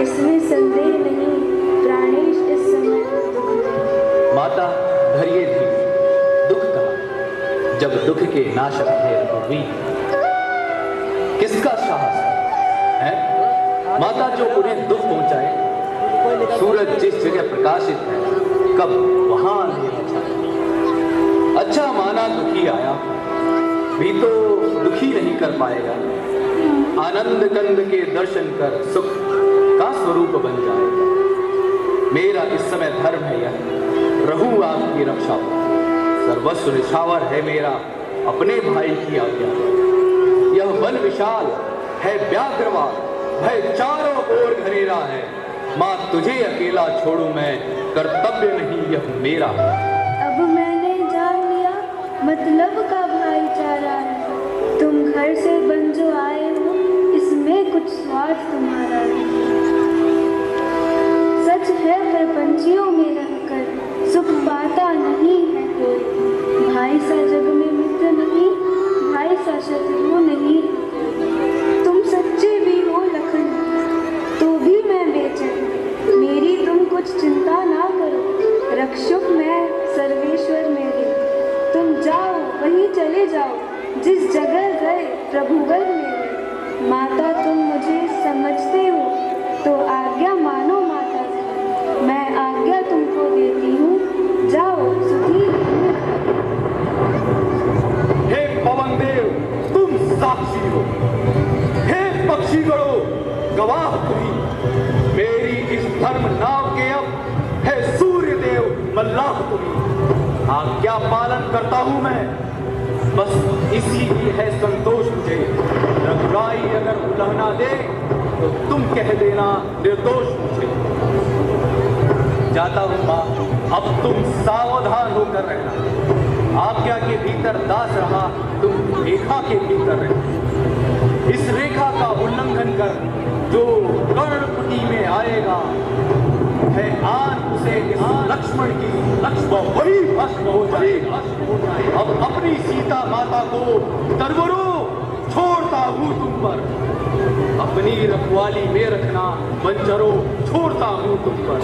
इसमें संदेह नहीं, प्राणेश इस समय दुख नहीं। माता धैर्य भी दुख कहा, जब दुख के नाशक है रघुवीर। किसका साहस है माता जो उन्हें दुख पहुंचाए? सूरज जिस जगह प्रकाशित है, कब वहां अंधेरा छाए। अच्छा माना दुखी आया भी तो दुखी नहीं कर पाएगा। आनंद कंद के दर्शन कर सुख का स्वरूप बन जाएगा। मेरा इस समय धर्म है यह, रहूं आपकी रक्षा। सर्वस्व निछावर है मेरा अपने भाई की आज्ञा। यह वन विशाल है व्याघ्रवाद, भय चारों ओर घनेरा है। माँ तुझे अकेला छोड़ूं मैं, कर्तव्य नहीं यह मेरा। अब मैंने जान लिया मतलब का भाईचारा है। तुम घर से बन जो आए हो, इसमें कुछ स्वार्थ तुम्हारा है। सच है प्रपंचियों में रहकर सुख पाता नहीं है कोई। भाई सा जग में मित्र नहीं, भाई सा शत्रु नहीं। तुम सच्चे भी हो लखन, तो भी मैं बेचैन। मेरी तुम कुछ चिंता ना करो, रक्षक मैं सर्वेश्वर मेरे। तुम जाओ वहीं चले जाओ, जिस जगह गए प्रभुवर मेरे। माता तुम मुझे समझते हो तो आज्ञा मानो माता की। मैं आज्ञा तुमको देती हूँ, जाओ सुधीर। हे पवन देव तुम साक्षी हो, हे पक्षी गणो गवाह तुम्ही। मेरी इस धर्म नाव के अब है सूर्य देव मल्लाह तुम्ही। आज्ञा पालन करता हूं मैं, बस इसी ही है संतोष मुझे। रघुराई अगर उल्लंघना दे तो तुम कह देना निर्दोष मुझे। जाता हूं मां, अब तुम सावधान होकर रहना। आज्ञा के भीतर दास रहा, तुम रेखा के भीतर रहना। इस रेखा का उल्लंघन कर जो कर्णकुटी में आएगा है आन उसे इस लक्ष्मण की लक्ष्मण वही भस्म हो जाएगा। अब अपनी सीता माता को तरवरो छोड़ता हूं तुम पर। अपनी रखवाली में रखना बंजरो छोड़ता हूं तुम पर।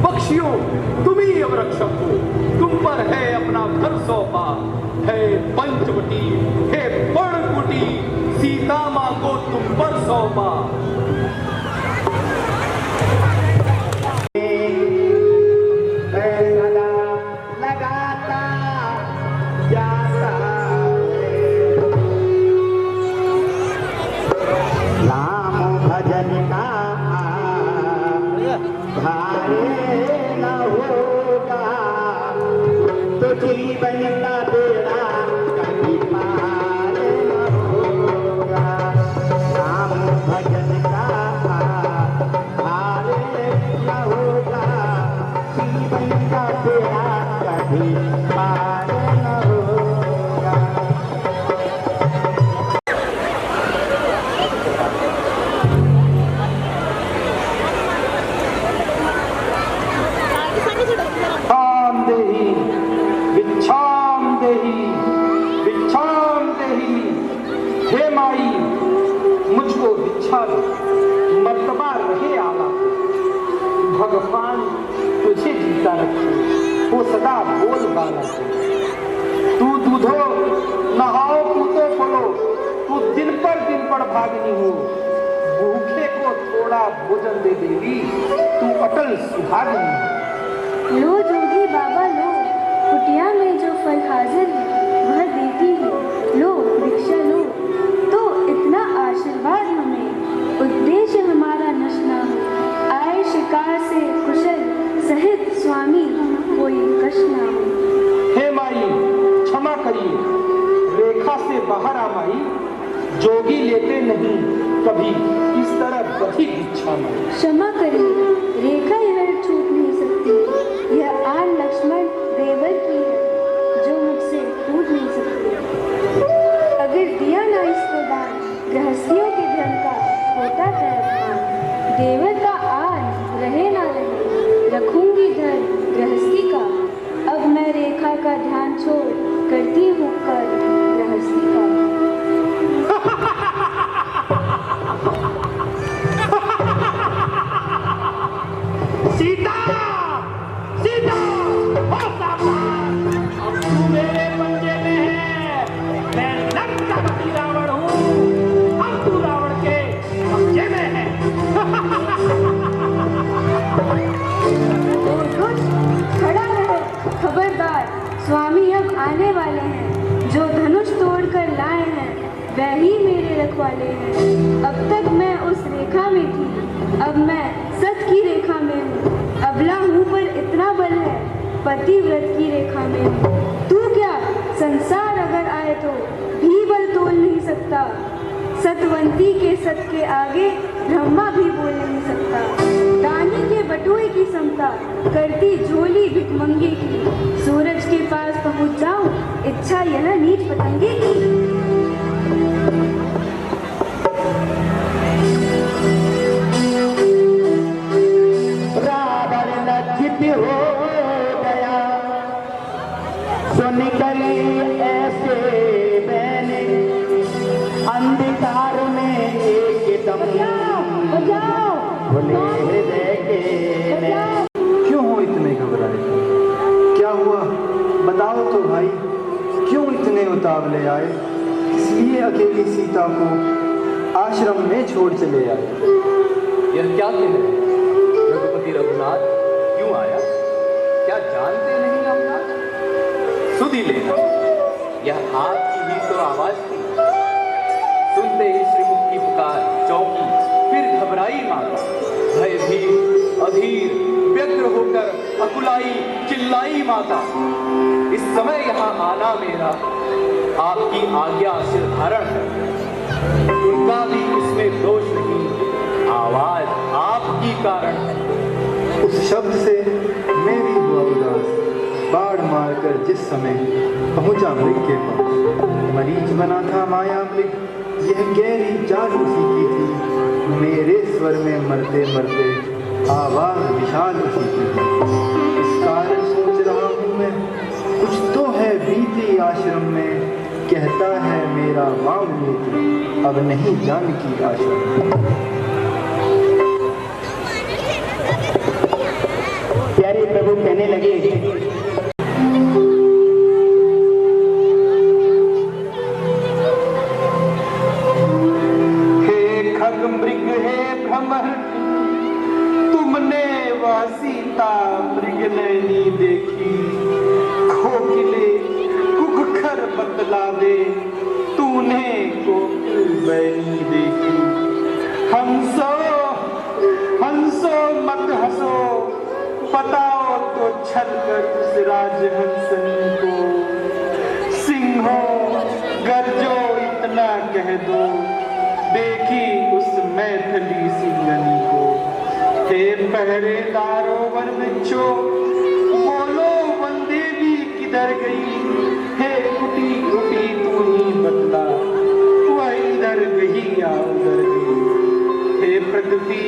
पक्षियों तुम ही अब रक्षक हो, तुम पर है अपना घर सौंपा। है पंचवटी है पर्णकुटी, सीता मां को तुम पर सौंपा। जीवन का बेड़ा कभी पार न होगा। राम भजन का हार न होगा। जीवन का बेड़ा कभी पार न होगा। हे माई मुझको भिक्षा दो, मर्तबा रहे आला। भगवान तुझे जीता रखे, वो सदा बोल बाला। तू दूधो नहाओ पूतो फलो, तू दिन पर भागनी हो। भूखे को थोड़ा भोजन दे देगी, तू अटल सुहागनी। लो जोगी बाबा लो, कुटिया में जो फल हाजिर है वह देती है। लो भिक्षा लो, तो इतना आशीर्वाद हमें। उद्देश्य हमारा नष्ट ना हो, आए शिकार से कुशल सहित स्वामी कोई कष्ट ना हो। हे माई क्षमा करिए, रेखा से बाहर आ माई। जोगी लेते नहीं कभी इस तरह बधी इच्छा में। क्षमा करिए, रेखा यह छूट नहीं सकती। यह आन लक्ष्मण देवर की है, जो मुझसे टूट नहीं सकती। अगर दिया ना इसको दान, गृहस्थियों के धन का होता है अपमान। देवर का आन रहे ना रहे, रखूंगी धन गृहस्थी का। अब मैं रेखा का ध्यान छोड़ करती हूँ कर गृहस्थी का। थी, अब मैं सत की रेखा में हूँ। अबला हूँ पर इतना बल है, पतिव्रत की रेखा में हूँ। तू क्या संसार अगर आए तो भी बल तोल नहीं सकता। सतवंती के सत के आगे ब्रह्मा भी बोल नहीं सकता। दानी के बटुए की समता करती झोली भिकमंगे की। सूरज के पास पहुँच जाऊं, इच्छा यह नीच पतंगे की। रावण लज्जित हो गया सुनकर ऐसे मैंने, अंधकार में एकदम खुले हृदय के। क्यों हो इतने घबराए? क्या हुआ बताओ तो भाई, क्यों इतने उतावले आए? इसलिए अकेली सीता को आश्रम में छोड़ चले आए। यह क्या कह रहे हैं? रघुपति रघुनाथ क्यों आया? क्या जानते नहीं हम नाथ? सुधी लेना, यह आपकी ही तो आवाज थी। सुनते ही श्रीमुख की पुकार चौंकी, फिर घबराई माता। भयभीत अधीर व्यग्र होकर अकुलाई चिल्लाई माता। इस समय यहाँ आना मेरा आपकी आज्ञा सिर धारण है। उनका भी इसमें दोष नहीं, आवाज आपकी कारण है। उस शब्द से मैं भी हुआ उदास। बाढ़ मारकर जिस समय पहुंचा मृग के पास, मरीच बना था माया मृग, यह गहरी चाल उसी की थी। मेरे स्वर में मरते मरते आवाज विशाल उसी की थी। इस कारण सोच रहा हूँ मैं, कुछ तो है बीती आश्रम में। कहता है मेरा मामूली, अब नहीं जानकी आश्रम। प्यारे प्रभु कहने लगे, हे खग मृग हे भ्रमर, तुमने वह सीता मृग नैनी देखी। खोखिले कुखर बतला दे, तूने कोकिल बैनी देखी। हंसो हंसो मत हंसो, बताओ तो छल कर उस राजहंसनी को। सिंहो गर्जो इतना कह दो, देखी उस मैथिली सिंगनी को। हे पहरेदारों वन बिच्छो, बोलो वंदे भी किधर गई। हे कुटी कुटी तू ही बतला, वह इधर गई या उधर गई। हे प्रकृति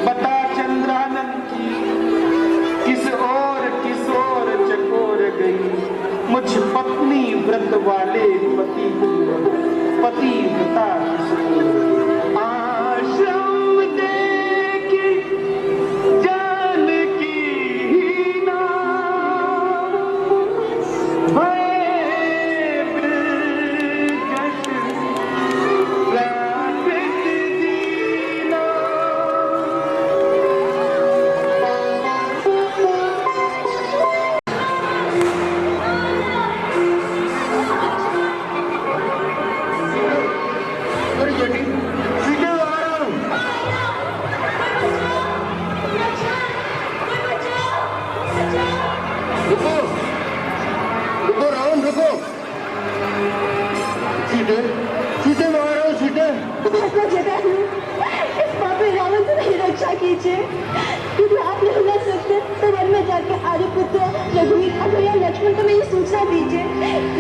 बता चंद्रानन की, किस ओर चकोर गई। मुझ पत्नी व्रत वाले पति व्रता आश्रम देखी जानकी हीना, भय मृगट प्राकृत दीना। रुको रावण रुको। सीते सीते मैं आ रहा हूँ। सीते इस पापी रावण से मेरी रक्षा कीजिए। यदि आप नहीं लड़ सकते तो वन में जाकर आर्यपुत्र रघुवीर अभय लक्ष्मण को मेरी सूचना दीजिए।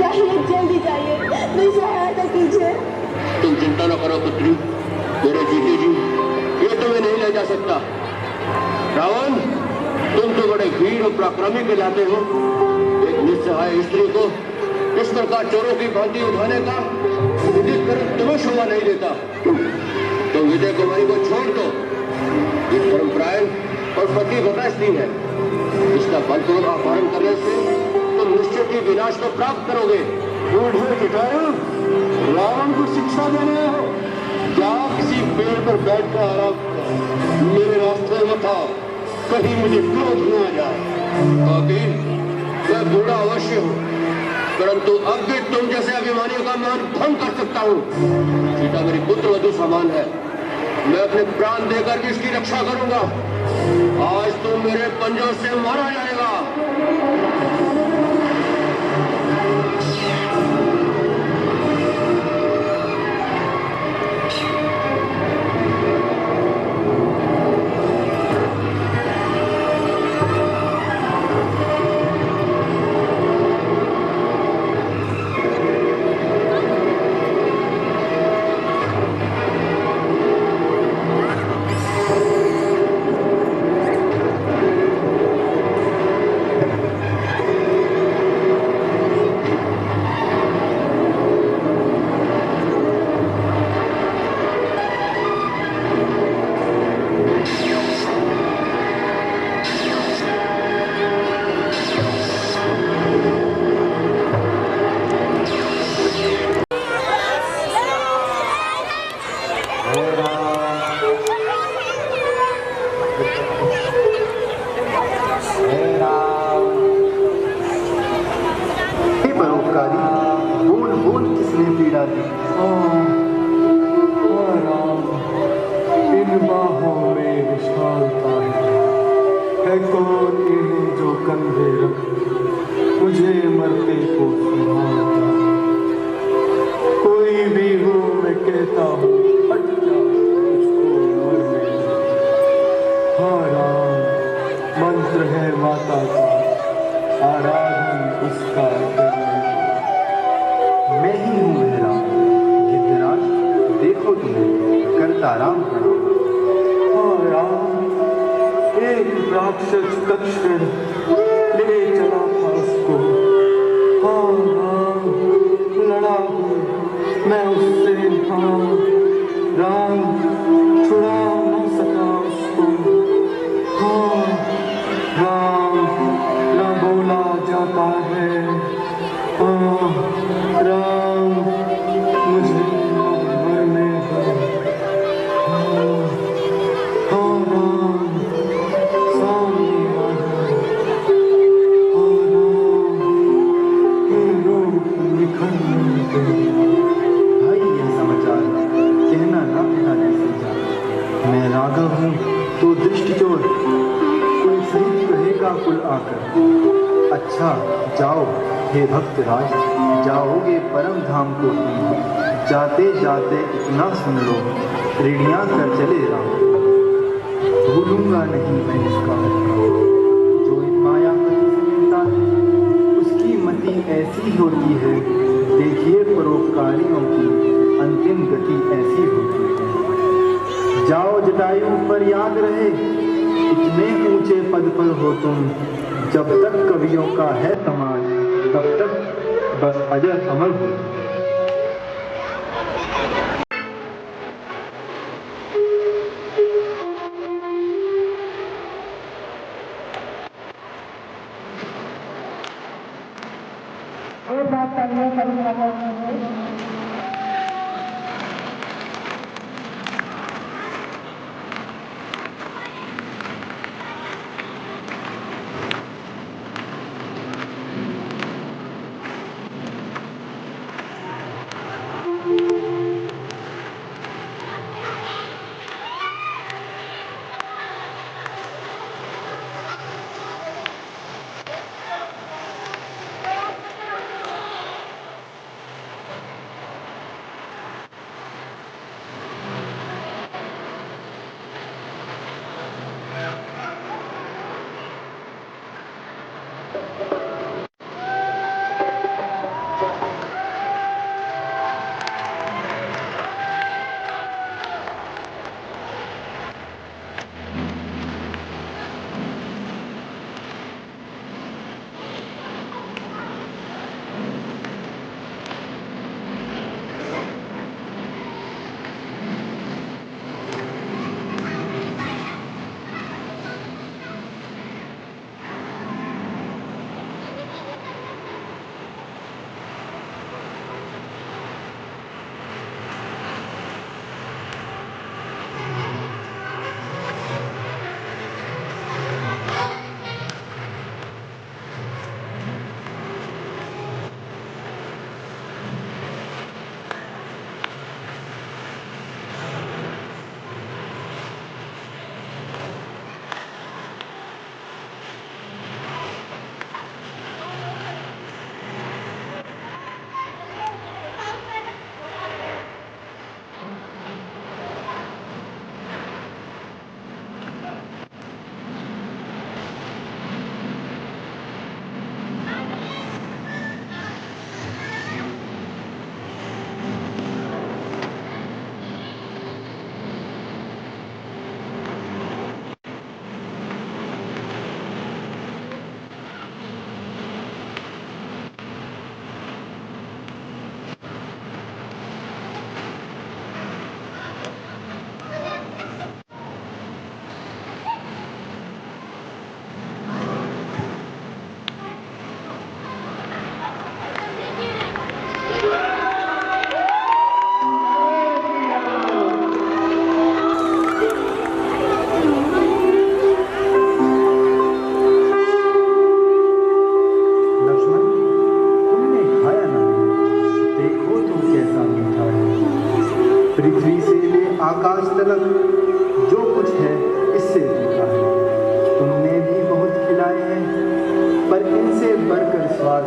राहिए जल्दी जाइए, मेरी सहायता कीजिए। तुम चिंता न करो पुत्री, मेरे जीते जी ये तुम्हें नहीं ले जा सकता। रावण, तुम तो बड़े वीर और पराक्रमी कहलाते हो। एक निस्सहाय स्त्री को इस प्रकार चोरों की भांति उठाने का उदित कर तुम्हें शोभा नहीं देता। तुम विजय कुमारी को छोड़ दो। ये धर्मपरायण और पतिव्रता स्त्री है। इसका बलपूर्वक अपहरण करने से तुम निश्चित ही विनाश को प्राप्त करोगे। रावण को शिक्षा देने हो क्या? किसी पेड़ पर बैठकर आराम करो। मेरे रास्ते में था, कहीं मुझे क्रोध न आ जाए। मैं बूढ़ा अवश्य हूँ, परंतु अब भी तुम जैसे अभिमानियों का मान भंग कर सकता हूँ। सीता मेरी पुत्र वधु समान है। मैं अपने प्राण देकर भी इसकी रक्षा करूंगा। आज तो मेरे पंजों से मारा जाएगा। हे परोपकारी, बोल बोल किसने पीड़ा दी? राम, इन बाहों में विशालता है कौन इन्हें जो कंधे रख मुझे मरते को सुहाता। कोई भी हो मैं कहता हूँ हट जा मुझको मरने दे। हाँ राम, मंत्र है माता का, आराधन उसका करने दो। मैं ही हूँ वह राम, गिद्धराज, देखो तुम्हें करता राम प्रणाम। हाँ राम, एक राक्षस दक्षिण ले चला था उसको। हाँ राम, लड़ा हूँ मैं उससे। हाँ राम, छुड़ा न सका उसको। हाँ राम, न बोला जाता है। हाँ राम, मुझे मरने दो। हाँ हाँ राम, सामने आ जाओ। हाँ राम, ये रूप निखरने दो। भाई यह समाचार कहना ना पिताजी से जा। मैं राघव हूँ तो दृष्टिचोर, कोई सही कहेगा कुल आकर। अच्छा जाओ हे भक्त राज, जाओगे परम धाम को तुम। जाते जाते इतना सुन लो, ऋणियाँ कर चले राम। भूलूंगा नहीं मैं इसका हरका, जो इन मायापति से मिलता है उसकी मति ऐसी होती है। देखिए परोपकारियों की अंतिम गति ऐसी होती है। जाओ जटायु पर याद रहे, इतने ऊंचे पद पर हो तुम। जब तक कवियों का है समाज, तब तक बस अजर अमर हो।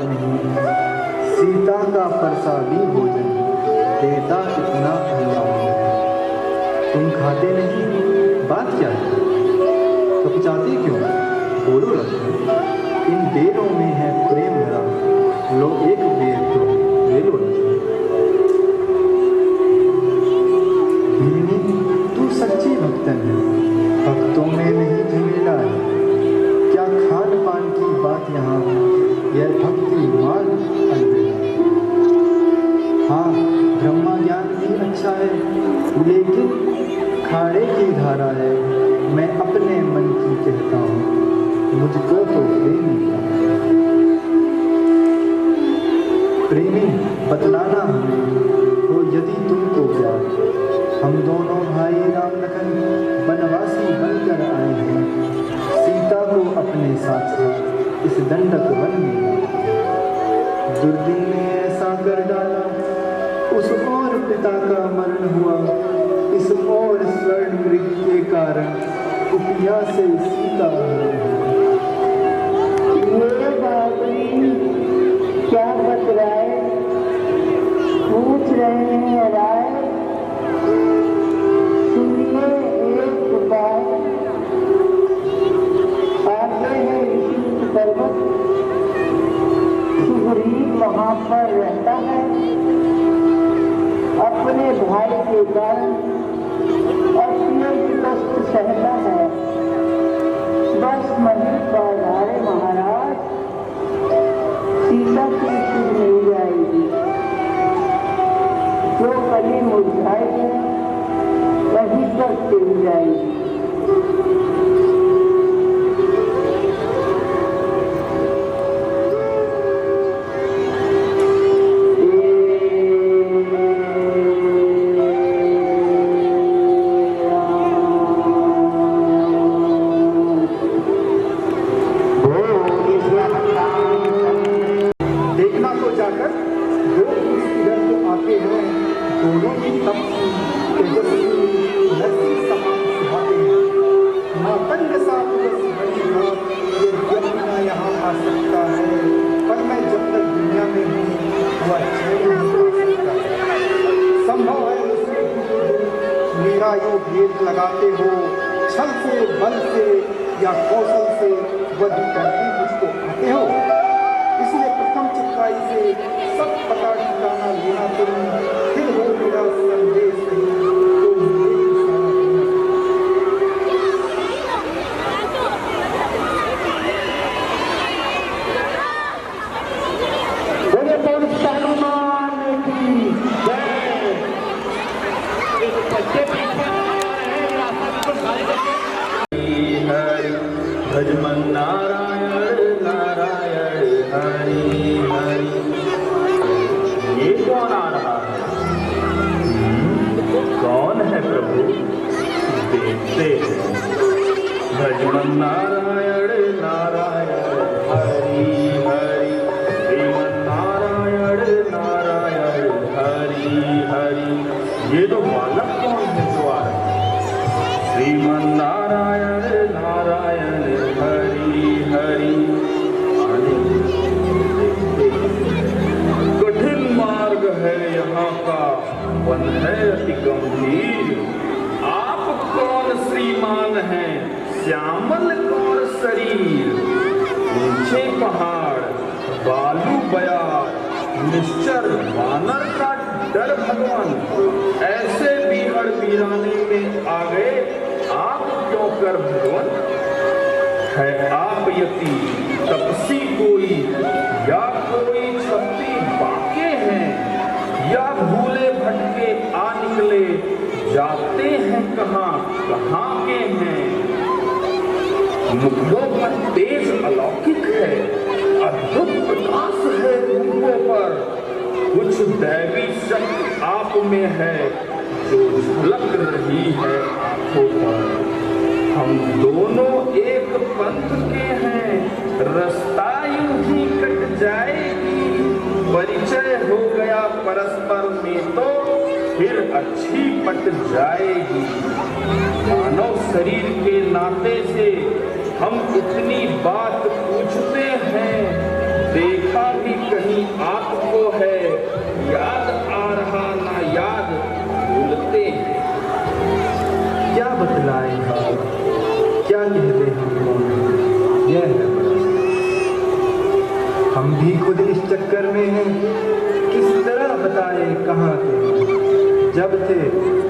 नहीं, सीता का प्रसादी भोजन देता इतना अल्लाह है। तुम खाते नहीं, बात क्या है? कपचाते क्यों? बोलो लक्ष्मण, इन बेरों में है प्रेम भरा, लो एक बेर तो ले लो लक्ष्मण। भीमी, तू सच्ची भक्तन है, भक्तों में नहीं झमेला है। क्या खान पान की बात यहाँ, यह भक्ति मार्ग अलविदा। हाँ, ब्रह्मा ज्ञान भी अच्छा है, लेकिन खाड़े की धारा है। मैं अपने मन की कहता हूँ, मुझको तो प्रेमी प्रेमी बतलाना हमें हो यदि तुमको प्यार। हम दोनों भाई राम लखन वनवासी बनकर आए हैं, सीता को अपने साथ साथ इस दंडक वन में। दुर्दिन ने ऐसा कर डाला, उस और पिता का मरण हुआ, इस और स्वर्ण मृग के कारण कुपिया से सीता ये बाबरी क्या बतलाए, पूछ रहे हैं राय, सुनिए एक उपाय। आगे है ऋषि पर्वत, सुग्रीव वहाँ पर रहता है, अपने भाई के कारण अत्यंत कष्ट सहता है। बस मही पधारे महाराज, सीता की सुध मिल जाएगी। जो कली मुरझाएगी वहीं पर खिल जाएगी। दोनों ही तपस्वी तेजस्वी नरसिंह समान सुहाते हैं। मातंग सा पुरुष बनी घात, ये व्यक्ति यहाँ आ सकता है, पर मैं जब तक दुनिया में हूँ वह चैन नहीं पा सकता। संभव है उसे मेरा यो भेद लगाते हो, छल से, बल से या कौशल से वध करके मुझको आते हो। इसलिए प्रथम चित्राई से सब पता ठिकाना लेना तुम, फिर हो मेरा संदेश नहीं तो भजमन नारायण नारायण हरि हरि। ये कौन आ रहा है? कौन है प्रभु? देखते हैं। भजमन नारायण नारायण हरि हरि, श्रीमन नारायण नारायण हरि हरि। ये तो बालक कौन है जो आ रहा है? श्रीमन नारायण नारायण हरि हरि। कठिन मार्ग है यहाँ का, वन है अति गंभीर। आप कौन श्रीमान हैं, श्यामल कौन शरीर। ऊंचे पहाड़, बालू बयार, निश्चर वानर का डर भगवान। ऐसे बीहड़ बीराने में आ गए आप क्यों कर भगवान। है आप यति तपसी कोई, या कोई छपी बाके हैं, या भूले भटके आ निकले, जाते हैं कहाँ कहाँ के हैं। मुखों पर तेज अलौकिक है, अद्भुत प्रकाश है रूपों पर। कुछ दैवी शक्ति आप में है, जो झलक रही है आंखों पर। हम दोनों एक पंथ के हैं, रास्ता यूं ही कट जाएगी। परिचय हो गया परस्पर में तो फिर अच्छी पट जाएगी। मानव शरीर के नाते से हम इतनी बात पूछते हैं, देखा लिखा भी कहीं आपको है, याद आ रहा ना याद भूलते हैं। क्या बतलाएं हाल, क्या कहते हमको, यह है बड़ा। हम भी खुद इस चक्कर में हैं, किस तरह बताए कहाँ थे। जब थे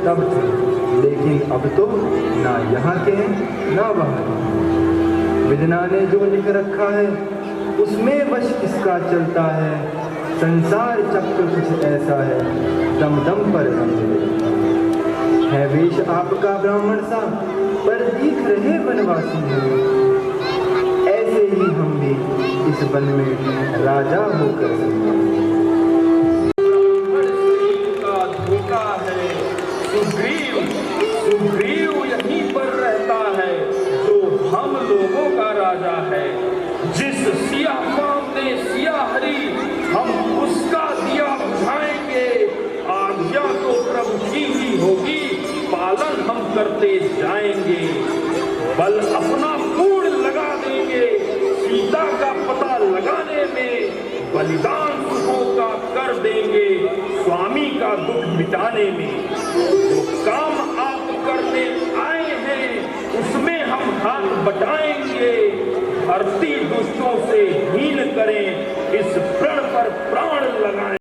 तब थे, लेकिन अब तो ना यहाँ के हैं ना वहाँ के। विधना ने जो लिख रखा है उसमें वश किसका चलता है। संसार चक्र कुछ ऐसा है, दम दम पर है वेश आपका ब्राह्मण सा, पर दिख रहे वनवासी हैं। ऐसे ही हम भी इस वन में राजा होकर का धोखा है। सुग्रीव यहीं पर रहता है, जो हम लोगों का राजा है। जिस सिया काम ने सिया हरी, हम उसका दिया बुझाएंगे। आज्ञा तो प्रभु की ही होगी, पालन हम करते जाएंगे। बल अपना पूर्ण लगा देंगे, सीता का पता लगाने में। बलिदान सुखों का कर देंगे, स्वामी का दुख मिटाने में। जो काम आप करने आए हैं, उसमें हम हाथ बटाएंगे। धरती दुष्टों से हीन करें, इस प्रण पर प्राण लगाएं।